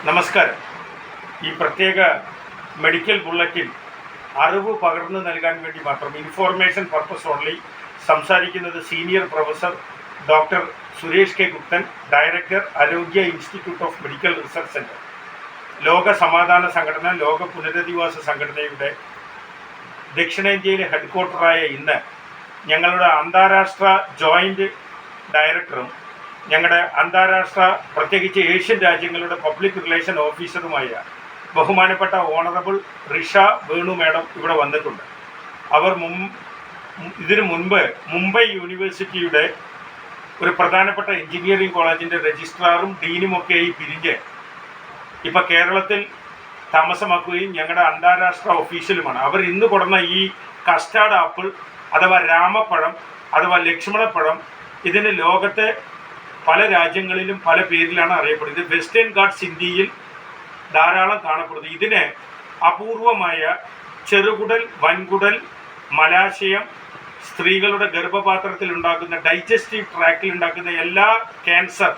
നമസ്കാരം. ഈ പ്രത്യേക മെഡിക്കൽ ബുള്ളറ്റിൻ അറിവ് പകർന്നു നൽകാൻ വേണ്ടി മാത്രം, ഇൻഫോർമേഷൻ പർപ്പസ് ഓൺലി, സംസാരിക്കുന്നത് senior professor doctor Suresh K Gupthan, director, Arogya institute of medical research centre. ലോക സമാധാന സംഘടന, ലോക പുനരധിവാസ സംഘടനയുടെ ദക്ഷിണേന്ത്യയിലെ ഹെഡ്ക്വാർട്ടറായ ഇന്ന് ഞങ്ങളുടെ അന്താരാഷ്ട്ര ജോയിൻറ്റ് ഡയറക്ടറും ഞങ്ങളുടെ അന്താരാഷ്ട്ര, പ്രത്യേകിച്ച് ഏഷ്യൻ രാജ്യങ്ങളുടെ പബ്ലിക് റിലേഷൻ ഓഫീസറുമായ ബഹുമാനപ്പെട്ട ഓണറബിൾ റിഷ വേണു മാഡം ഇവിടെ വന്നിട്ടുണ്ട്. അവർ ഇതിനു മുൻപ് മുംബൈ യൂണിവേഴ്സിറ്റിയുടെ ഒരു പ്രധാനപ്പെട്ട എഞ്ചിനീയറിംഗ് കോളേജിൻ്റെ രജിസ്ട്രാറും ഡീനുമൊക്കെയായി പിരിഞ്ഞ് ഇപ്പോൾ കേരളത്തിൽ താമസമാക്കുകയും ഞങ്ങളുടെ അന്താരാഷ്ട്ര ഓഫീസിലുമാണ്. അവർ ഇന്ന് കൊടുന്ന ഈ കസ്റ്റാർഡ് ആപ്പിൾ അഥവാ രാമപ്പഴം അഥവാ ലക്ഷ്മണപ്പഴം, ഇതിന് ലോകത്തെ പല രാജ്യങ്ങളിലും പല പേരിലാണ് അറിയപ്പെടുന്നത്. ഇത് വെസ്റ്റേൺ ഗാട്ട്സ് ഇന്ത്യയിൽ ധാരാളം കാണപ്പെടുന്നു. ഇതിന് അപൂർവമായ ചെറുകുടൽ, വൻകുടൽ, മലാശയം, സ്ത്രീകളുടെ ഗർഭപാത്രത്തിൽ ഉണ്ടാക്കുന്ന, ഡൈജസ്റ്റീവ് ട്രാക്റ്റിൽ ഉണ്ടാക്കുന്ന എല്ലാ ക്യാൻസർ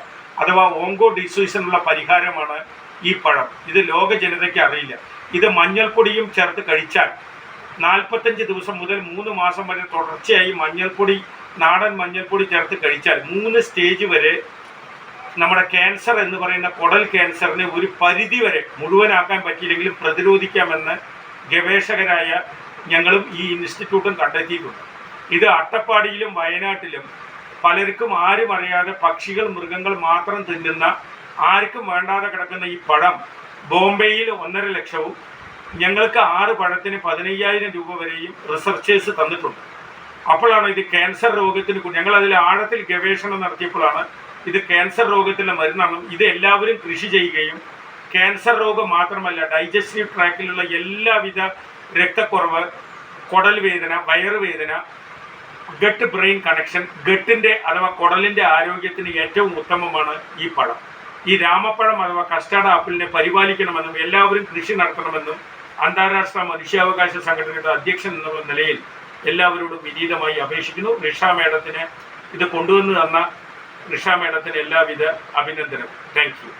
അഥവാ ഓങ്കോ ഡിസീസിനുള്ള പരിഹാരമാണ് ഈ പഴം. ഇത് ലോക ജനതയ്ക്ക് അറിയില്ല. ഇത് മഞ്ഞൾപ്പൊടിയും ചേർത്ത് കഴിച്ചാൽ 45 ദിവസം മുതൽ 3 മാസം വരെ തുടർച്ചയായി മഞ്ഞൾപ്പൊടി, നാടൻ മഞ്ഞൾപ്പൊടി ചേർത്ത് കഴിച്ചാൽ 3 സ്റ്റേജ് വരെ നമ്മുടെ ക്യാൻസർ എന്ന് പറയുന്ന കുടൽ ക്യാൻസറിനെ ഒരു പരിധി വരെ, മുഴുവനാക്കാൻ പറ്റിയില്ലെങ്കിലും പ്രതിരോധിക്കാമെന്ന് ഗവേഷകരായ ഞങ്ങളും ഈ ഇൻസ്റ്റിറ്റ്യൂട്ടും കണ്ടെത്തിയിട്ടുണ്ട്. ഇത് അട്ടപ്പാടിയിലും വയനാട്ടിലും പലർക്കും ആരും അറിയാതെ പക്ഷികൾ, മൃഗങ്ങൾ മാത്രം തിന്നുന്ന, ആർക്കും വേണ്ടാതെ കിടക്കുന്ന ഈ പഴം ബോംബെയിൽ 1.5 ലക്ഷവും ഞങ്ങൾക്ക് 6 പഴത്തിന് 15,000 രൂപ വരെയും റിസർച്ചേഴ്സ് തന്നിട്ടുണ്ട്. അപ്പോഴാണ് ഇത് ക്യാൻസർ രോഗത്തിന്, ഞങ്ങളതിൽ ആഴത്തിൽ ഗവേഷണം നടത്തിയപ്പോഴാണ് ഇത് ക്യാൻസർ രോഗത്തിൻ്റെ മരുന്നാണ്. ഇത് എല്ലാവരും കൃഷി ചെയ്യുകയും ക്യാൻസർ രോഗം മാത്രമല്ല, ഡൈജസ്റ്റീവ് ട്രാക്റ്റിലുള്ള എല്ലാവിധ രക്തക്കുറവ്, കുടൽ വേദന, വയറുവേദന, ഗട്ട് ബ്രെയിൻ കണക്ഷൻ, ഗട്ടിൻ്റെ അഥവാ കുടലിൻ്റെ ആരോഗ്യത്തിന് ഏറ്റവും ഉത്തമമാണ് ഈ പഴം. ഈ രാമപ്പഴം അഥവാ കസ്റ്റാർഡ് ആപ്പിളിനെ പരിപാലിക്കണമെന്നും എല്ലാവരും കൃഷി നടത്തണമെന്നും അന്താരാഷ്ട്ര മനുഷ്യാവകാശ സംഘടനയുടെ അധ്യക്ഷൻ എന്നുള്ള നിലയിൽ എല്ലാവരോടും വിനീതമായി അപേക്ഷിക്കുന്നു. റിഷ മേഡത്തിന് ഇത് കൊണ്ടുവന്ന് തന്ന റിഷ മേഡത്തിന് എല്ലാവിധ അഭിനന്ദനവും. Thank you.